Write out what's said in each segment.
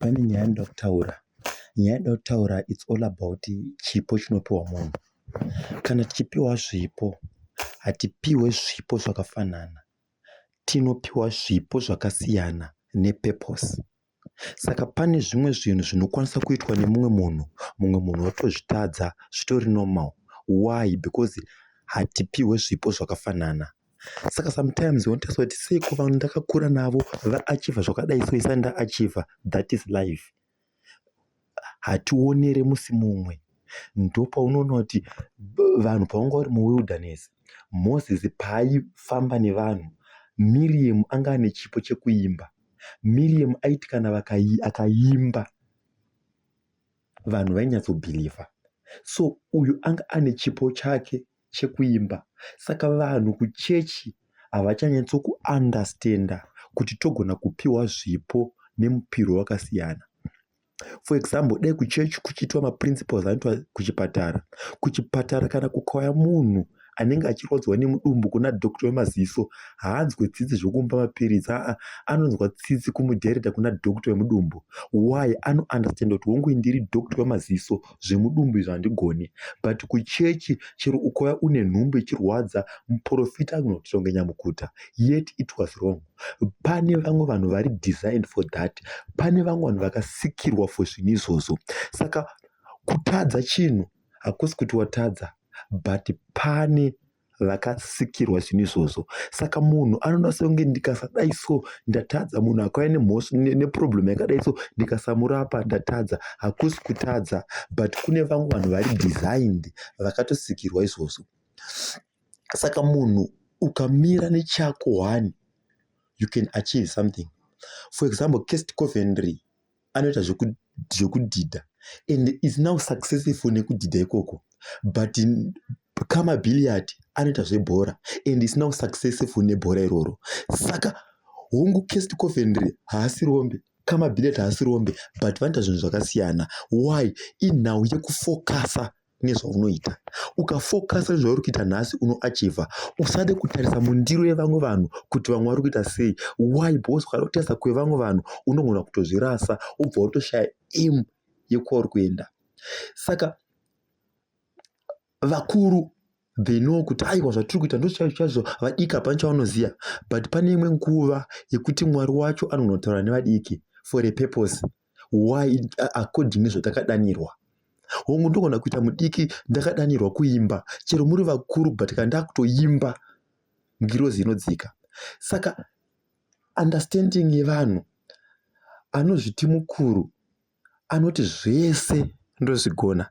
Pane nyaya ndoda kutaura. Nyaya ndoda kutaura, it's all about chipo chinopiwa munhu. Kana tichipiwa zvipo, hatipiwe zvipo zvakafanana. Tinopiwa zvipo zvakasiyana nepurpose. Saka pane zvimwe zvinhu zvinokwanisa kuitwa nemumwe munhu otozvitadza zvitori normal. Why? Because hatipiwe zvipo zvakafanana. Saka sometimes unotariswa kuti seiko vanhu ndakakura navo vaachievha zvakadai so isani ndaachievha. That is life. Hationere musi mumwe. Ndopaunoona kuti vanhu pavanga vari muwilderness, Moses paaifamba nevanhu, Miriam anga ane chipo chekuimba. Miriam aiti kana akaimba vanhu vainyatsobhilivha. So uyu anga ane chipo chake chekuimba. Saka vanhu kuchechi havachanyatsokuandastenda kuti togona kupiwa zvipo nemupiro wakasiyana. For example, dai kuchechi kuchiitwa maprinciples anoitwa kuchipatara. Kuchipatara kana kukauya munhu anenge achirwadziwa nemudumbu kuna dhokota wemaziso, haanzwe tsitsi zvokumba mapiritsi, anonzwa tsitsi kumudhairekta kuna dhokota wemudumbu. Why? Anoandastenda kuti hongu ndiri dhokota wemaziso, zvemudumbu izvo handigoni. But kuchechi, chero ukauya une nhumbu ichirwadza, muprofita anogona kutonge nyamukuta. Yet it was wrong. Pane vamwe vanhu vari designed for that. Pane vamwe vanhu vakasikirwa for zvinhu izvozvo. Saka kutadza chinhu hakusi kuti watadza, but pane vakasikirwa zvinhu izvozvo. Saka munhu anonasa kunge ndikasadai so ndatadza, munhu akauya neproblem yakadai so ndikasamurapa ndatadza. Hakusi kutadza, but kune vamwe vanhu vari designed vakatosikirwa izvozvo. Saka munhu ukamira nechako one, you can achieve something. For example, Kest Coventry anoita zvekudhidha and is now successful nekudhidha ikoko. But kama billiard anoita zvebhora and is now successful nebhora iroro. Saka hongu Kest Coventry haasi rombe, kama billiard haasi rombe, but vanoita zvinhu zvakasiyana. Why? Inhau yekufokasa nezvaunoita. Ukafokasa nezvauri kuita nhasi unoachievha. Usade kutarisa mundiro yevamwe vanhu kuti vamwe vari kuita sei. Why? Because ukada kutarisa kwevamwe vanhu unogona kutozvirasa ubva utoshaya aim yekwauri kuenda. Saka vakuru they know kuti aiwa zvatiri kuita ndochaizvo chaizvo, vadiki hapana chavanoziva. But pane imwe nguva yekuti Mwari wacho anogona kutaura nevadiki for a purpose. Why? According nezvatakadanirwa. Hongu ndogona kuita mudiki ndakadanirwa kuimba, chero muri vakuru, but kana kutoimba ngirozi inodzika. Saka understanding yevanhu, anozviti mukuru anoti zvese ndozvigona.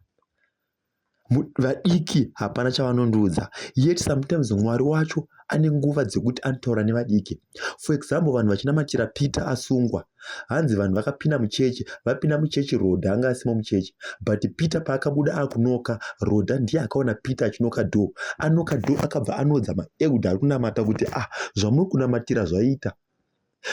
Vadiki hapana chavanondiudza. Yet sometimes Mwari wacho ane nguva dzekuti anotaura nevadiki. For example, vanhu vachinamatira Peter asungwa, hanzi vanhu vakapinda muchechi, vapinda muchechi, Rodha anga asimo muchechi, but Peter paakabuda akunoka, Rodha ndiye akaona Peter achinoka dho. Anoka dho akabva anodza maeuda ari kunamata kuti zvamuri kunamatira zvaita.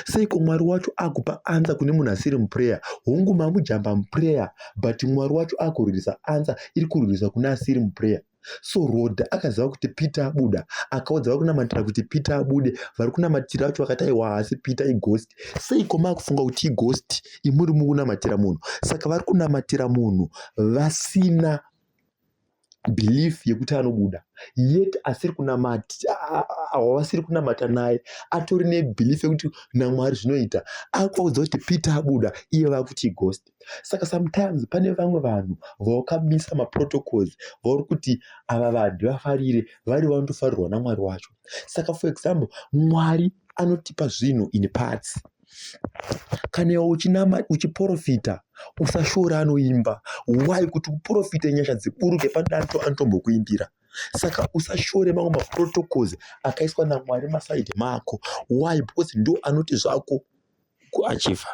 Seiko Mwari wacho akupa anza kune munhu asiri muprayer. Hongu mamujamba muprayer, but Mwari wacho akurwirisa anza iri kurwirisa kuna asiri muprayer. So Rodha akaziva kuti Peter abuda, akaudza vari kunamatira kuti Peter abude, vari kunamatira vacho vakati aiwa hasi Peter ighost. Seiko makufunga kuti ighost imuri mukunamatira munhu. Saka vari kunamatira munhu vasina belief yekuti anobuda. Yet asiri kunamata, wasiri kunamata naye atori nebelief yekuti naMwari zvinoita. Akwaudza kuti Peter abuda, iye vakuti ghost. Saka sometimes pane vamwe vanhu vakamisa maprotocols, vauri kuti ava vanhu vafarire, vari vanotofarirwa naMwari wacho. Saka for example, Mwari anotipa zvinhu in parts. Kana iwe uchiprofita, usashora anoimba. Why? Kuti uprofite nyasha dziburuke padanto anotombokuimbira. Saka usashore mamwe maprotocols akaiswa naMwari masaidi mako. Why? Because ndo anoti zvako kuachievha.